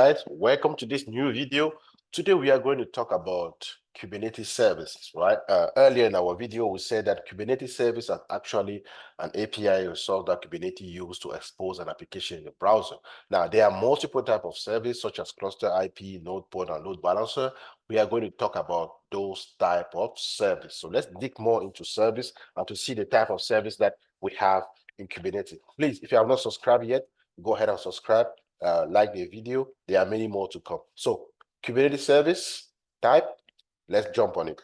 guys, welcome to this new video. Today we are going to talk about Kubernetes services, right? Earlier in our video, we said that Kubernetes service is actually an API resource that Kubernetes uses to expose an application in the browser. Now, there are multiple types of service such as ClusterIP, NodePort, and LoadBalancer. We are going to talk about those type of service. So let's dig more into service and to see the type of service that we have in Kubernetes. Please, if you have not subscribed yet, go ahead and subscribe. Like the video. There are many more to come. So Kubernetes service type, let's jump on it.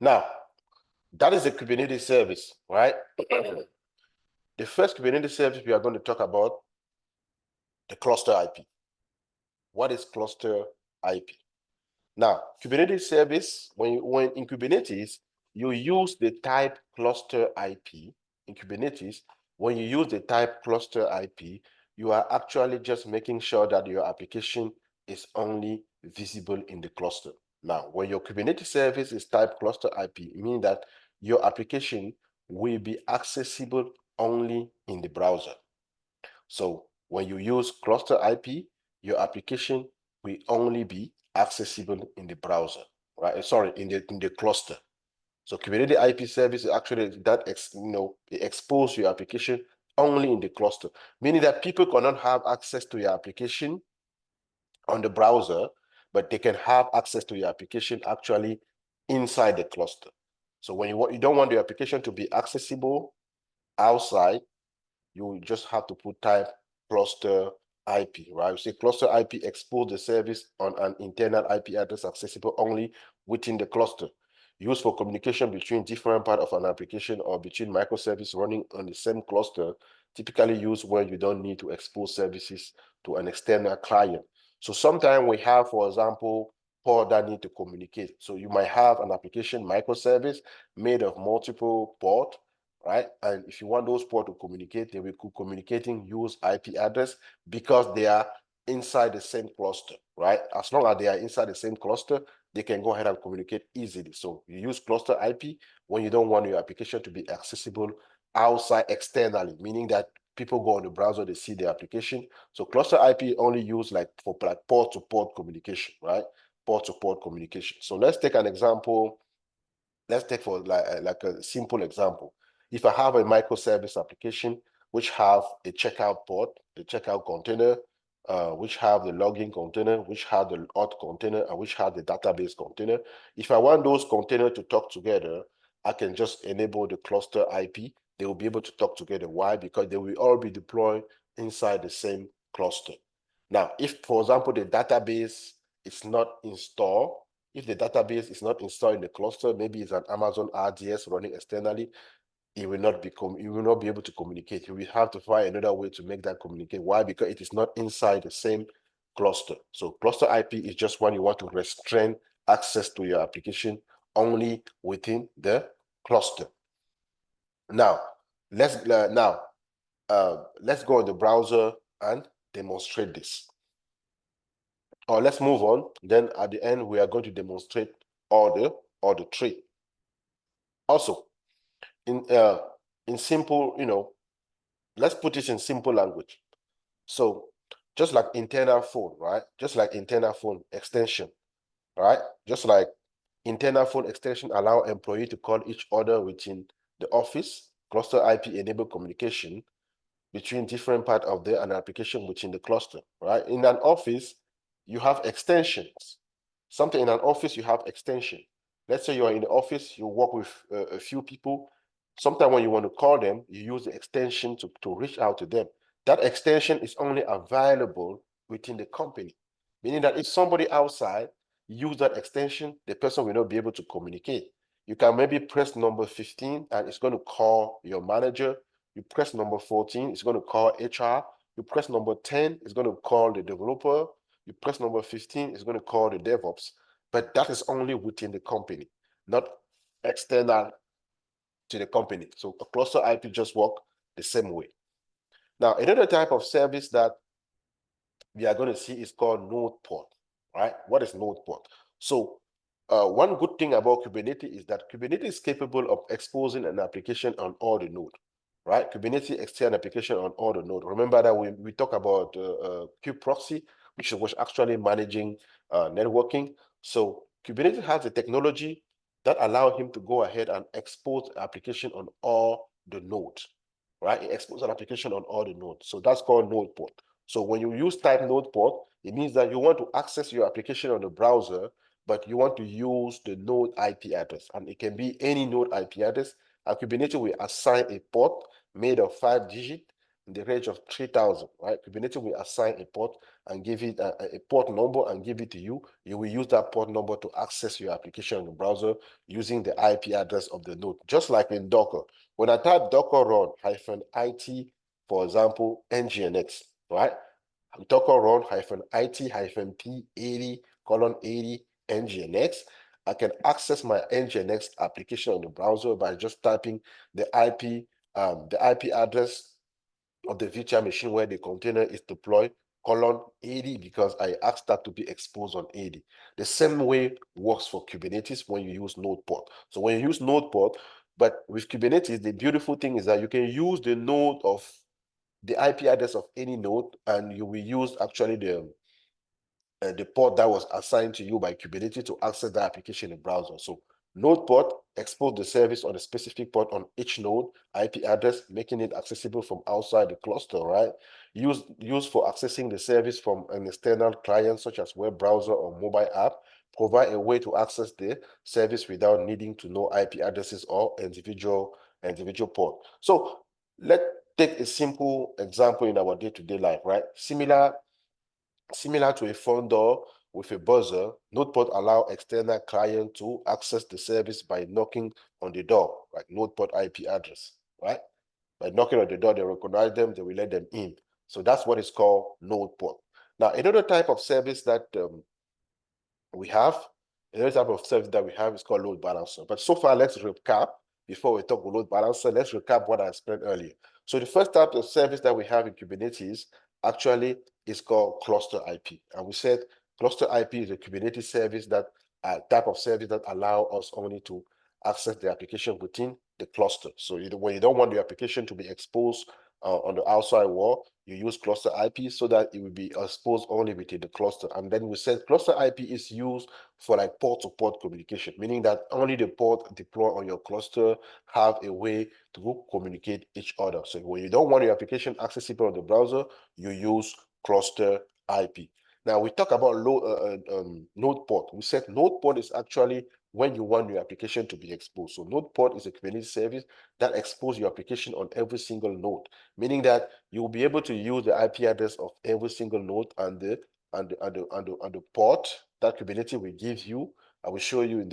Now, that is a Kubernetes service, right? The first Kubernetes service we are going to talk about, the ClusterIP. What is ClusterIP? Now, Kubernetes service, when in Kubernetes, you use the type ClusterIP. In Kubernetes, when you use the type ClusterIP, you are actually just making sure that your application is only visible in the cluster. Now, when your Kubernetes service is type ClusterIP, meaning that your application will be accessible only in the browser. So when you use ClusterIP, your application will only be accessible in the browser, right? Sorry, in the cluster. So Kubernetes IP service is actually that it exposes your application only in the cluster, meaning that people cannot have access to your application on the browser, but they can have access to your application actually inside the cluster. So when you don't want your application to be accessible outside, you just have to put type cluster IP, right? You say cluster IP expose the service on an internal IP address accessible only within the cluster, used for communication between different parts of an application or between microservices running on the same cluster, typically used when you don't need to expose services to an external client. So sometimes we have, for example, ports that need to communicate. So you might have an application microservice made of multiple ports, right? And if you want those ports to communicate, they will be communicating use IP address because they are inside the same cluster, right? As long as they are inside the same cluster, they can go ahead and communicate easily. So you use cluster IP when you don't want your application to be accessible outside externally, meaning that people go on the browser, they see the application. So cluster IP only used like for like port-to-port communication, right? Port-to-port communication. So let's take an example. Let's take for like a simple example. If I have a microservice application which have a checkout port, the checkout container, which have the login container, which have the auth container, and which have the database container. If I want those containers to talk together, I can just enable the cluster IP. They will be able to talk together. Why? Because they will all be deployed inside the same cluster. Now, if, for example, the database is not installed, if the database is not installed in the cluster, maybe it's an Amazon RDS running externally, it will not be able to communicate. You will have to find another way to make that communicate. Why? Because it is not inside the same cluster. So cluster IP is just when you want to restrain access to your application only within the cluster. Now, let's go in the browser and demonstrate this. Or let's move on. Then at the end, we are going to demonstrate all the three. Also, in simple, let's put this in simple language. So just like internal phone, right? Just like internal phone extension, right? Just like internal phone extension allow employee to call each other within the office, cluster IP enable communication between different parts of an application within the cluster, right? In an office, you have extensions. Something in an office, you have extension. Let's say you are in the office, you work with a few people. Sometimes when you want to call them, you use the extension to reach out to them. That extension is only available within the company, meaning that if somebody outside use that extension, the person will not be able to communicate. You can maybe press number 15 and it's going to call your manager. You press number 14, it's going to call HR. You press number 10, it's going to call the developer. You press number 15, it's going to call the DevOps. But that is only within the company, not external to the company. So a cluster IP just work the same way. Now, another type of service that we are going to see is called NodePort, right? What is NodePort? So one good thing about Kubernetes is that Kubernetes is capable of exposing an application on all the nodes, right? Kubernetes extend application on all the nodes. Remember that we talk about kube proxy, which was actually managing networking. So Kubernetes has a technology that allow him to go ahead and expose application on all the nodes, right? It exposes an application on all the nodes. So that's called NodePort. So when you use type NodePort, it means that you want to access your application on the browser, but you want to use the node IP address. And it can be any node IP address. And Kubernetes will assign a port made of 5 digits in the range of 3,000, right? Kubernetes will assign a port and give it a port number and give it to you. You will use that port number to access your application in the browser using the IP address of the node, just like in Docker. When I type docker run -it, for example, nginx, right? Docker run -it-p80:80 nginx. I can access my nginx application on the browser by just typing the IP address of the virtual machine where the container is deployed, :80, because I asked that to be exposed on 80. The same way works for Kubernetes when you use NodePort. So when you use NodePort, but with Kubernetes, the beautiful thing is that you can use the node of the IP address of any node, and you will use actually the port that was assigned to you by Kubernetes to access the application in the browser. So NodePort expose the service on a specific port on each node IP address, making it accessible from outside the cluster, right? Used for accessing the service from an external client, such as web browser or mobile app, provide a way to access the service without needing to know IP addresses or individual port. So let's take a simple example in our day-to-day life, right? Similar to a front door with a buzzer, NodePort allow external client to access the service by knocking on the door, like NodePort IP address, right? By knocking on the door, they recognize them, they will let them in. So that's what is called NodePort. Now, another type of service that we have, another type of service that we have is called load balancer. But so far, let's recap. Before we talk about load balancer, let's recap what I explained earlier. So the first type of service that we have in Kubernetes actually is called ClusterIP. And we said ClusterIP is a Kubernetes service that type of service that allow us only to access the application within the cluster. So when you don't want the application to be exposed on the outside wall, you use ClusterIP so that it will be exposed only within the cluster. And then we said ClusterIP is used for like port-to-port communication, meaning that only the port deployed on your cluster have a way to communicate each other. So when you don't want your application accessible on the browser, you use ClusterIP. Now we talk about NodePort. We said NodePort is actually when you want your application to be exposed. So NodePort is a Kubernetes service that exposes your application on every single node, meaning that you will be able to use the IP address of every single node and the port that Kubernetes will give you. I will show you in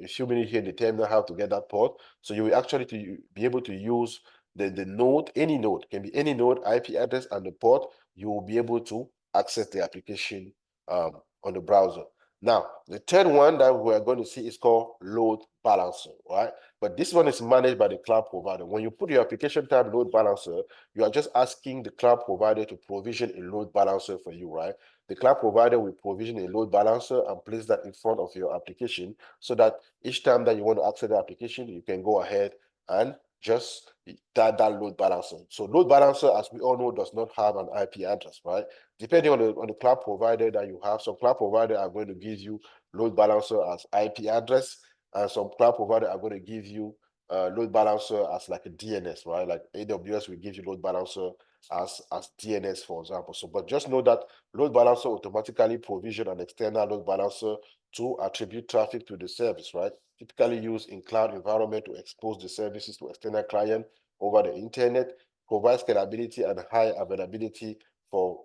a few minutes here in the terminal how to get that port. So you will actually be able to use the node, any node, can be any node, IP address and the port. You will be able to access the application on the browser. Now, the third one that we're going to see is called load balancer, right? But this one is managed by the cloud provider. When you put your application type load balancer, you are just asking the cloud provider to provision a load balancer for you, right? The cloud provider will provision a load balancer and place that in front of your application so that each time that you want to access the application, you can go ahead and just that load balancer. So load balancer, as we all know, does not have an IP address, right? Depending on the cloud provider that you have, some cloud provider are going to give you load balancer as IP address, and some cloud provider are going to give you load balancer as like a DNS, right? Like AWS will give you load balancer as DNS, for example. So, but just know that load balancer automatically provision an external load balancer to attribute traffic to the service, right? Typically used in cloud environment to expose the services to external client over the internet, provides scalability and high availability for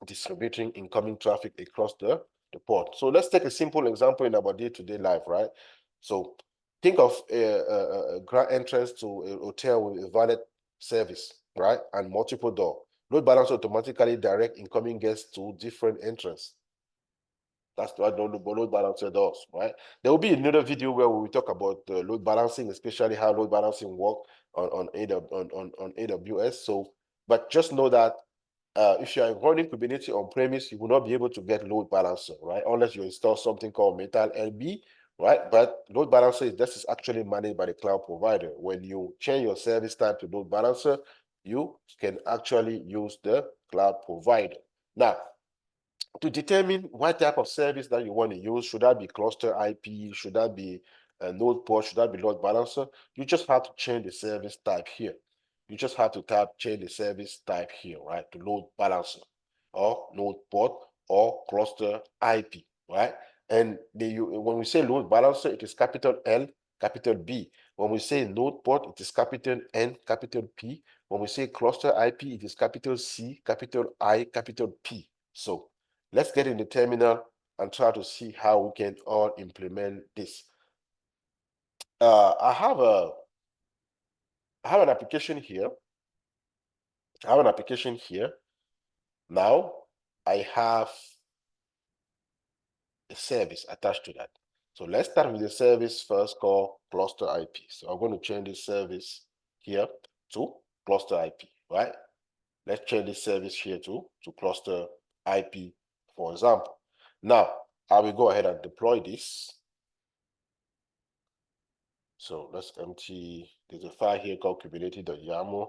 distributing incoming traffic across the port. So let's take a simple example in our day-to-day life, right? So think of a grand entrance to a hotel with a valet service, right? And multiple doors. Load balancer automatically direct incoming guests to different entrances. That's what the load balancer does, right? There will be another video where we will talk about load balancing, especially how load balancing works on AWS. So, but just know that if you are running Kubernetes on premise, you will not be able to get load balancer, right? Unless you install something called Metal LB, right? But load balancer is actually managed by the cloud provider. When you change your service type to load balancer, you can actually use the cloud provider. Now, to determine what type of service that you want to use, should that be ClusterIP, should that be a NodePort, should that be load balancer, you just have to change the service type here. You just have to change the service type here, right, to load balancer or NodePort or ClusterIP, right? And when we say load balancer, it is capital L, capital B. When we say NodePort, it is capital N, capital P. When we say ClusterIP, it is capital C, capital I, capital P. So let's get in the terminal and try to see how we can all implement this. I have an application here. Now I have a service attached to that. So let's start with the service first called ClusterIP. So I'm going to change this service here to ClusterIP, right? Let's change this service here to ClusterIP, for example. Now, I will go ahead and deploy this. So let's empty, there's a file here called kubernetes.yaml.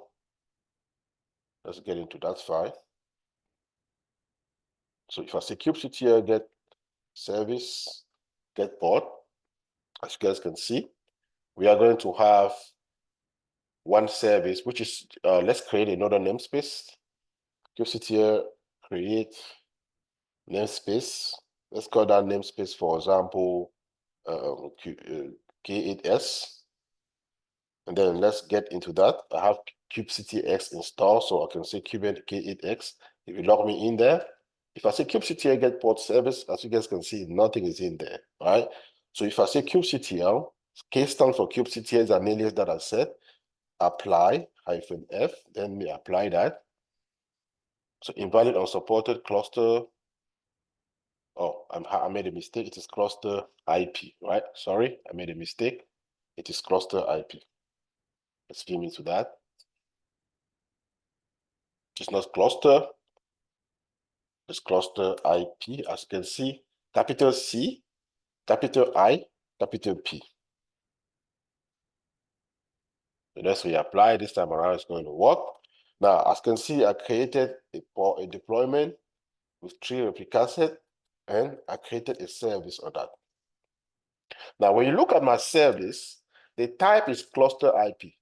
Let's get into that file. So if I say kubectl get service, get port, as you guys can see, we are going to have one service, which is, let's create another namespace. kubectl create namespace. Let's call that namespace, for example, K8s. And then let's get into that. I have kubectl installed, so I can say kubernetes K8x. If you log me in there, if I say kubectl get port service, as you guys can see, nothing is in there, right? So if I say kubectl, K stands for kubectl is an alias that I set, apply -f, then we apply that. So invalid unsupported cluster. Oh, I made a mistake. It is ClusterIP, right? Sorry, I made a mistake. It is ClusterIP. Let's zoom into that. It's not cluster. It's ClusterIP. As you can see, capital C, capital I, capital P. So let's reapply. This time around, it's going to work. Now, as you can see, I created a deployment with 3 replica sets, and I created a service on that. Now, when you look at my service, the type is ClusterIP.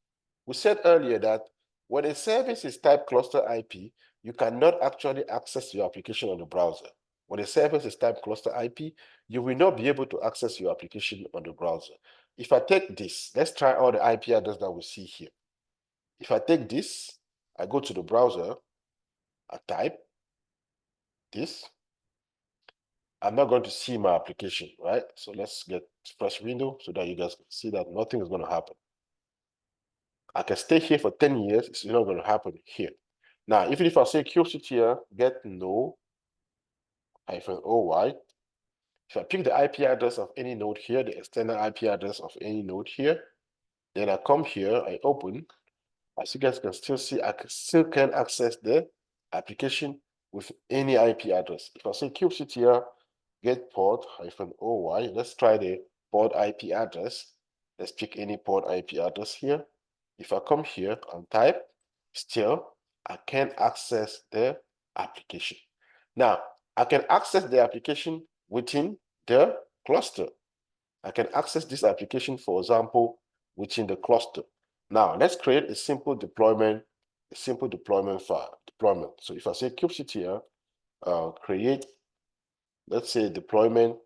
We said earlier that when a service is type ClusterIP, you cannot actually access your application on the browser. When a service is type ClusterIP, you will not be able to access your application on the browser. If I take this, let's try all the IP address that we see here. If I take this, I go to the browser, I type this. I'm not going to see my application, right? So let's get fresh window so that you guys can see that nothing is going to happen. I can stay here for 10 years, it's not going to happen here. Now, even if I say kubectl get no -oy, if I pick the IP address of any node here, the external IP address of any node here, then I come here, I open, as you guys can still see, I still can access the application with any IP address. If I say kubectl get port -oy, let's try the port IP address. Let's pick any port IP address here. If I come here and type, still, I can access the application. Now, I can access the application within the cluster. I can access this application, for example, within the cluster. Now, let's create a simple deployment file. So if I say kubectl create, let's say deployment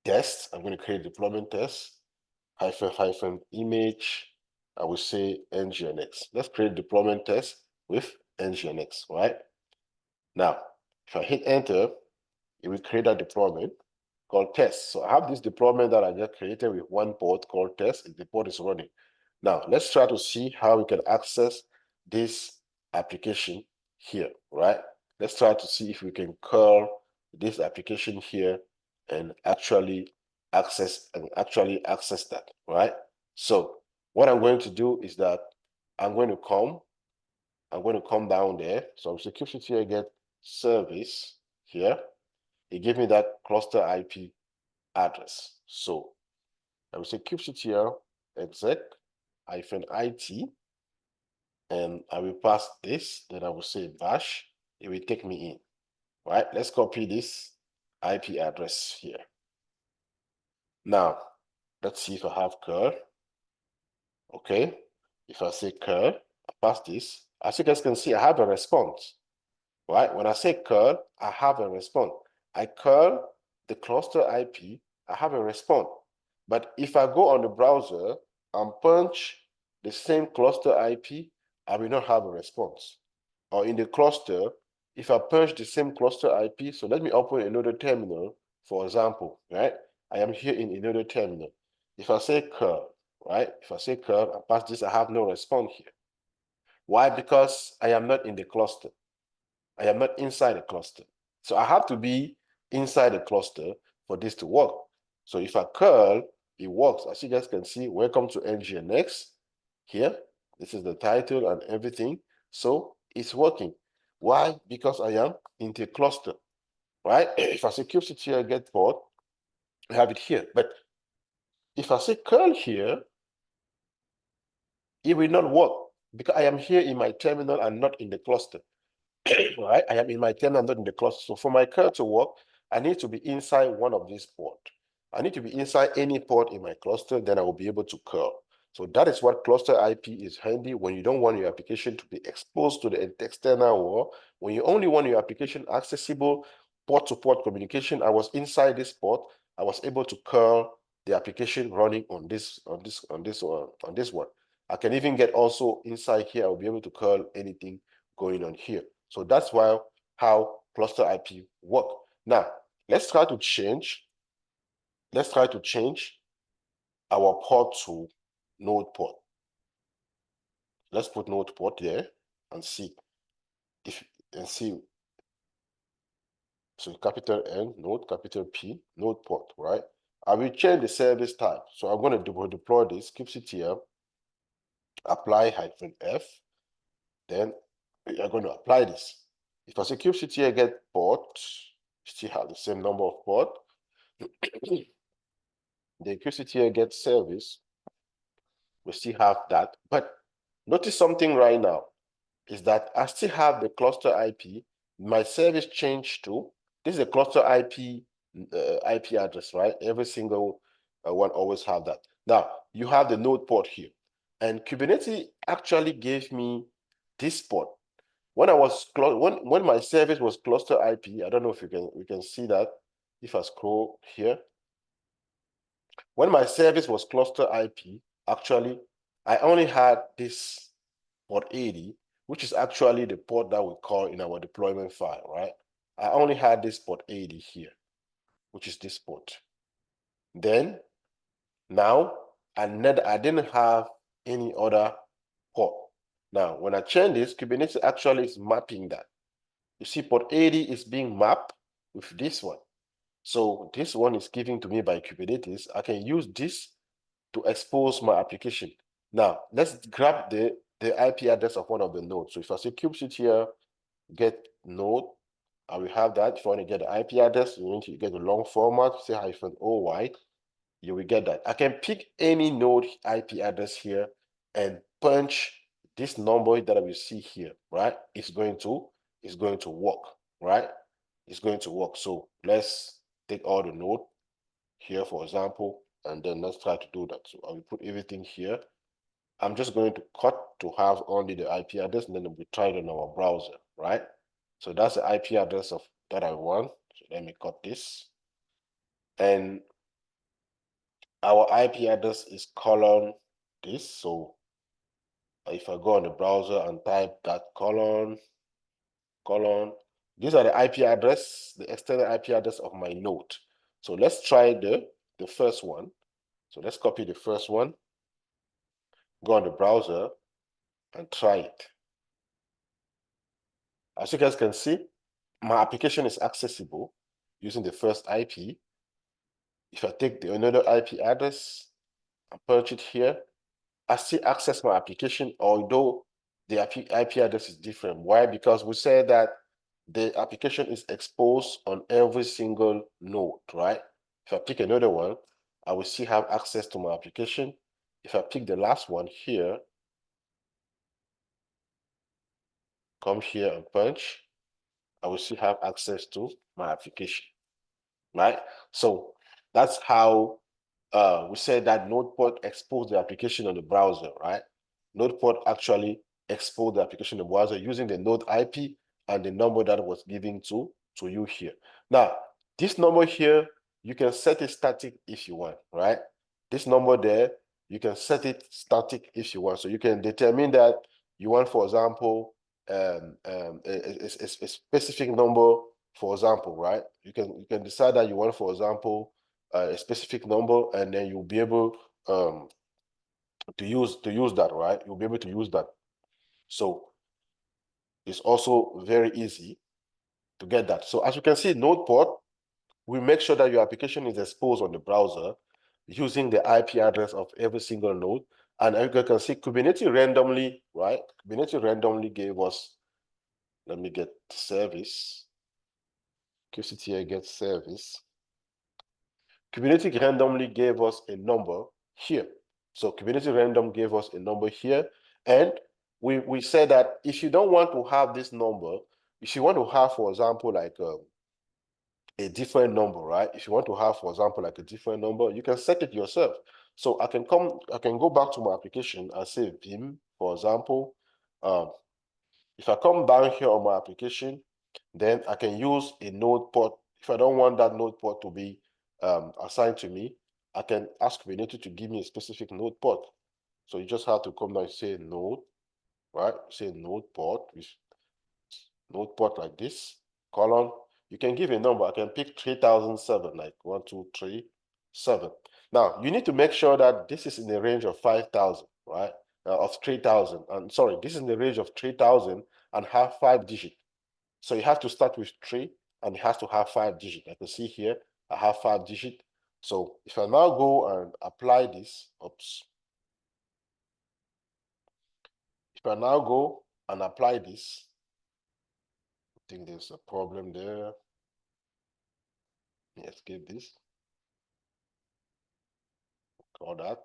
test, I'm going to create deployment test -image, I will say nginx. Let's create deployment test with nginx, right? Now, if I hit enter, it will create a deployment called test. So I have this deployment that I just created with one port called test, and the port is running. Now, let's try to see how we can access this application here, right? Let's try to see if we can curl this application here and actually access that, right? So what I'm going to do is that I'm going to come down there. So I'm kubectl get service here. It gave me that ClusterIP address. So I will say kubectl exec -it, and I will pass this, then I will say bash, it will take me in, right? Let's copy this IP address here. Now, let's see if I have curl. Okay, if I say curl, I pass this. As you guys can see, I have a response, right? When I say curl, I have a response. I curl the cluster IP, I have a response. But if I go on the browser and punch the same cluster IP, I will not have a response. Or in the cluster, if I punch the same cluster IP, so let me open another terminal, for example, right? I am here in another terminal. If I say curl, right? If I say curl and pass this, I have no response here. Why? Because I am not in the cluster. I am not inside the cluster. So I have to be inside the cluster for this to work. So if I curl, it works. As you guys can see, welcome to NGNX here. This is the title and everything. So it's working. Why? Because I am in the cluster, right? If I say kubectl get port, I have it here. But if I say curl here, it will not work because I am here in my terminal and not in the cluster. Right? I am in my terminal, not in the cluster. So for my curl to work, I need to be inside one of these ports. I need to be inside any port in my cluster, then I will be able to curl. So that is what cluster IP is handy when you don't want your application to be exposed to the external world. When you only want your application accessible port-to-port communication, I was inside this port. I was able to curl the application running on this one. I can even get also inside here. I'll be able to curl anything going on here. So that's why how cluster IP work. Now let's try to change. Let's try to change our port to NodePort. Let's put NodePort there and see So capital N, Node, capital P, NodePort, right? I will change the service type. So I'm going to deploy this kubectl apply -f. Then we are going to apply this. If I say kubectl get port, still have the same number of port. The kubectl get service, we still have that. But notice something right now is that I still have the cluster IP. My service changed to, this is a cluster IP IP address, right? Every single one always have that. Now you have the node port here, and Kubernetes actually gave me this port. When I was when my service was cluster IP, I don't know if we can see that. If I scroll here, when my service was cluster IP, actually, I only had this port 80, which is actually the port that we call in our deployment file, right? I only had this port 80 here, which is this port. Then, now, I didn't have any other port. Now, when I change this, Kubernetes actually is mapping that. You see, port 80 is being mapped with this one. So this one is given to me by Kubernetes. I can use this to expose my application. Now, let's grab the IP address of one of the nodes. So if I say kubectl get node, I will have that. If I want to get the IP address, you need to get the long format, say -oy, you will get that. I can pick any node IP address here and punch this number that I will see here, right? It's going to work, right? It's going to work. So let's take all the node here, for example, and then let's try to do that. So I will put everything here. I'm just going to cut to have only the IP address, and then we try it on our browser, right? So that's the IP address of that I want. So let me cut this. And our IP address is colon this. So if I go on the browser and type that colon, these are the IP address, the external IP address of my node. So let's try the first one. So let's copy the first one, go on the browser and try it. As you guys can see, my application is accessible using the first IP. If I take another IP address and punch it here, I still access my application, although the IP address is different. Why? Because we said that the application is exposed on every single node, right? If I pick another one, I will still have access to my application. If I pick the last one here, come here and punch, I will still have access to my application, right? So that's how we said that NodePort exposed the application on the browser, right? NodePort actually exposed the application on the browser using the node IP and the number that was given to you here. Now, this number here, you can set it static if you want, right? This number there, you can set it static if you want. So you can determine that you want, for example, a specific number, for example, right? You can decide that you want, for example, a specific number, and then you'll be able to use that, right? You'll be able to use that. So it's also very easy to get that. So as you can see, NodePort, we make sure that your application is exposed on the browser using the IP address of every single node. And as you can see, Kubernetes randomly, right? Kubernetes randomly gave us, let me get service, kubectl get service. Kubernetes randomly gave us a number here. So Kubernetes random gave us a number here. And we said that if you don't want to have this number, if you want to have, for example, like a different number, right? If you want to have, for example, like a different number, you can set it yourself. So I can go back to my application and say Vim, for example. If I come down here on my application, then I can use a NodePort. If I don't want that NodePort to be assigned to me, I can ask Kubernetes to give me a specific NodePort. So you just have to come down and say node, right? Say NodePort with NodePort like this, colon. You can give a number. I can pick 3007, like 1, 2, 3, 7. Now, you need to make sure that this is in the range of 5,000, right? Of 3,000. And sorry, this is in the range of 3,000 and have 5 digits. So you have to start with 3 and it has to have 5 digits. I can see here, I have 5 digits. So if I now go and apply this, oops. If I now go and apply this, I think there's a problem there. Let's get this. All that.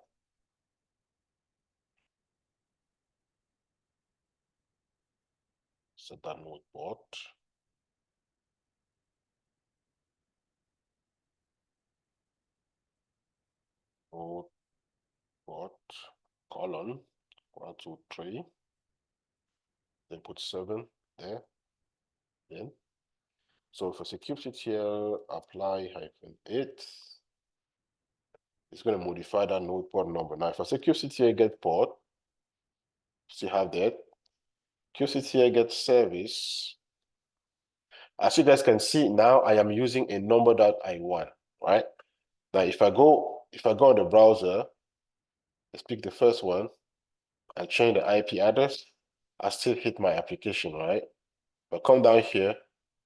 Set that NodePort. NodePort, colon, 1, 2, 3. Then put 7 there. Then. So for kubectl apply -8, it's going to modify that NodePort number. Now, if I say kubectl get port, still have that. kubectl get service. As you guys can see, now I am using a number that I want, right? Now, if I go on the browser, let's pick the first one, I change the IP address, I still hit my application, right? But come down here,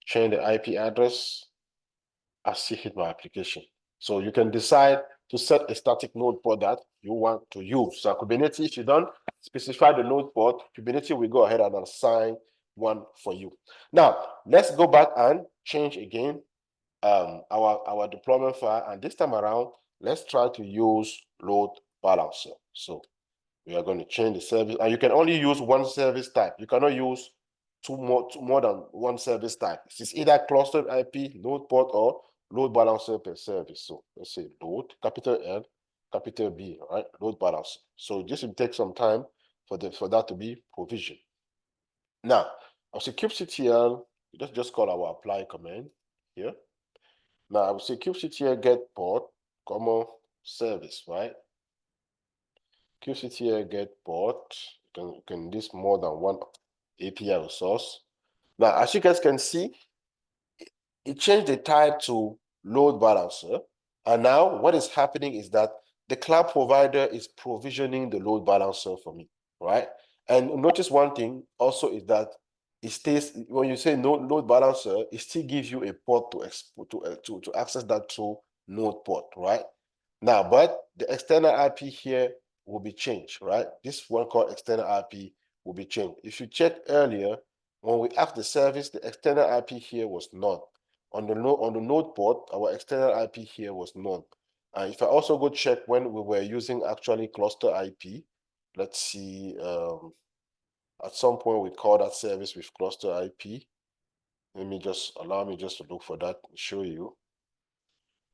change the IP address, I still hit my application. So you can decide to set a static node port that you want to use. So Kubernetes, if you don't specify the node port, Kubernetes will go ahead and assign one for you. Now, let's go back and change again our deployment file. And this time around, let's try to use load balancer. So we are going to change the service, and you can only use one service type. You cannot use two more than one service type. It's either ClusterIP, NodePort, or load balancer per service. So let's say load, capital L, capital B, right? Load balancer. So this will take some time for that to be provisioned. Now, I'll say kubectl, let's just call our apply command here. Now I will say kubectl get port, comma service, right? kubectl get port. You can list more than one API resource. Now, as you guys can see, it changed the type to load balancer. And now what is happening is that the cloud provider is provisioning the load balancer for me, right? And notice one thing also is that it stays, when you say load balancer, it still gives you a port to access that through NodePort, right? Now, but the external IP here will be changed, right? This one called external IP will be changed. If you check earlier, when we asked the service, the external IP here was none. on the node port, our external IP here was none. If I also go check when we were using actually ClusterIP, let's see, at some point we call that service with ClusterIP. Allow me just to look for that and show you.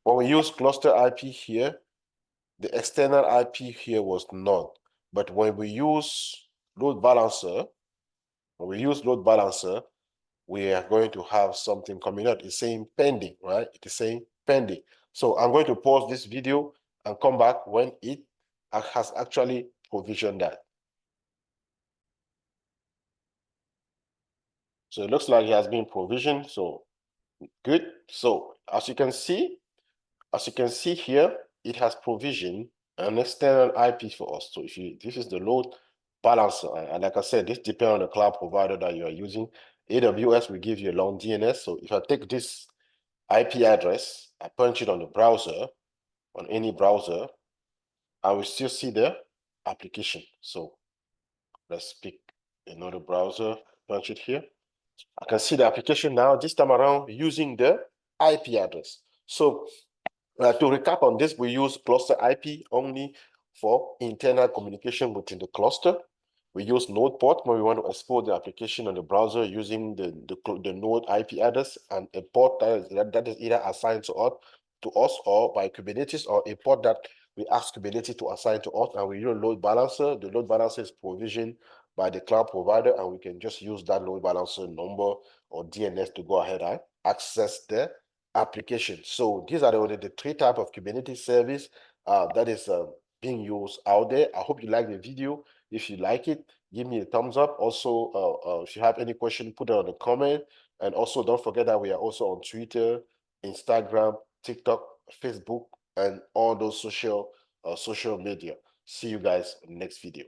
When we use ClusterIP here, the external IP here was none. But when we use LoadBalancer, we are going to have something coming out. It's saying pending, right? It is saying pending. So I'm going to pause this video and come back when it has actually provisioned that. So it looks like it has been provisioned. So good. So as you can see here, it has provisioned an external IP for us. So this is the load balancer, and like I said, this depends on the cloud provider that you are using. AWS will give you a long DNS. So if I take this IP address, I punch it on the browser, on any browser, I will still see the application. So let's pick another browser, punch it here. I can see the application now, this time around using the IP address. So to recap on this, we use ClusterIP only for internal communication within the cluster. We use NodePort when we want to export the application on the browser using the node IP address, and a port that is either assigned to us or by Kubernetes, or a port that we ask Kubernetes to assign to us, and we use load balancer. The load balancer is provisioned by the cloud provider, and we can just use that load balancer number or DNS to go ahead and access the application. So these are the three types of Kubernetes service that is being used out there. I hope you like the video. If you like it, give me a thumbs up. Also, if you have any question, put it on the comment. And also, don't forget that we are also on Twitter, Instagram, TikTok, Facebook, and all those social media. See you guys in the next video.